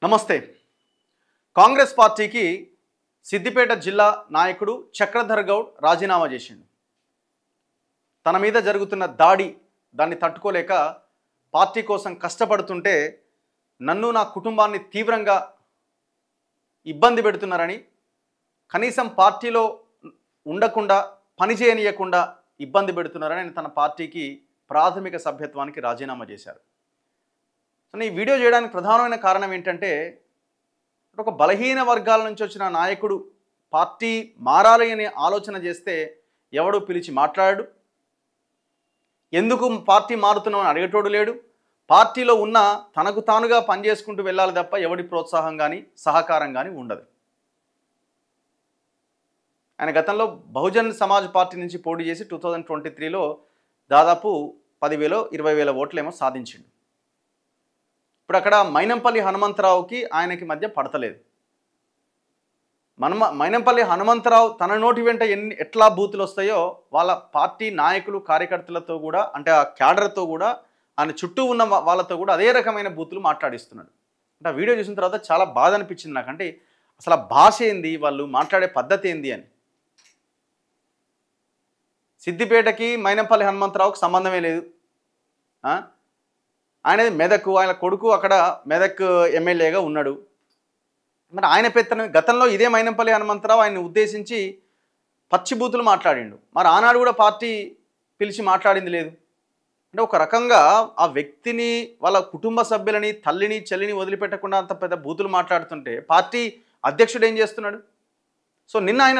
నమస్తే. కాంగ్రెస్ పార్టీకి సిద్దిపేట జిల్లా నాయకుడు చక్రధర్ గౌడ్ రాజీనామా చేసిండు. తన మీద జరుగుతున్న దాన్ని తట్టుకోలేక పార్టీ కోసం కష్టపడుతుంటే నన్ను నా కుటుంబాన్ని తీవ్రంగా ఇబ్బంది పెడుతున్నారని, కనీసం పార్టీలో ఉండకుండా పనిచేయనీయకుండా ఇబ్బంది పెడుతున్నారని తన పార్టీకి ప్రాథమిక సభ్యత్వానికి రాజీనామా చేశారు. సో ఈ వీడియో చేయడానికి ప్రధానమైన కారణం ఏంటంటే, ఒక బలహీన వర్గాల నుంచి వచ్చిన నాయకుడు పార్టీ మారాలి అనే ఆలోచన చేస్తే ఎవడు పిలిచి మాట్లాడాడు, ఎందుకు పార్టీ మారుతున్నామని అడిగేటోడు లేడు. పార్టీలో ఉన్న తనకు తానుగా పనిచేసుకుంటూ వెళ్ళాలి తప్ప ఎవడి ప్రోత్సాహం కానీ సహకారం కానీ ఉండదు. ఆయన గతంలో బహుజన్ సమాజ్ పార్టీ నుంచి పోటీ చేసి 2023లో దాదాపు 10,000 20,000 ఓట్లేమో సాధించిండు. ఇప్పుడు అక్కడ మైనంపల్లి హనుమంతరావుకి ఆయనకి మధ్య పడతలేదు. మైనంపల్లి హనుమంతరావు తన నోటి వెంట ఎట్లా బూతులు వస్తాయో వాళ్ళ పార్టీ నాయకులు కార్యకర్తలతో కూడా, అంటే ఆ క్యాడర్తో కూడా, ఆయన చుట్టూ ఉన్న వాళ్ళతో కూడా అదే రకమైన బూతులు మాట్లాడిస్తున్నాడు. అంటే ఆ వీడియో చూసిన తర్వాత చాలా బాధ అనిపించింది నాకంటే, అసలు ఆ భాష ఏంది, వాళ్ళు మాట్లాడే పద్ధతి ఏంది అని. సిద్దిపేటకి మైనంపల్లి హనుమంతరావుకి సంబంధమే లేదు. ఆయనది మెదక్, ఆయన కొడుకు అక్కడ మెదక్ ఎమ్మెల్యేగా ఉన్నాడు. మరి ఆయన పెత్తనం గతంలో ఇదే మైనంపల్లి హనుమంతరావు ఆయన్ని ఉద్దేశించి పచ్చిబూతులు మాట్లాడిండు. మరి ఆనాడు కూడా పార్టీ పిలిచి మాట్లాడింది లేదు. అంటే ఒక రకంగా ఆ వ్యక్తిని, వాళ్ళ కుటుంబ సభ్యులని, తల్లిని చెల్లిని వదిలిపెట్టకుండా అంత పెద్ద బూతులు మాట్లాడుతుంటే పార్టీ అధ్యక్షుడు ఏం చేస్తున్నాడు? సో నిన్న ఆయన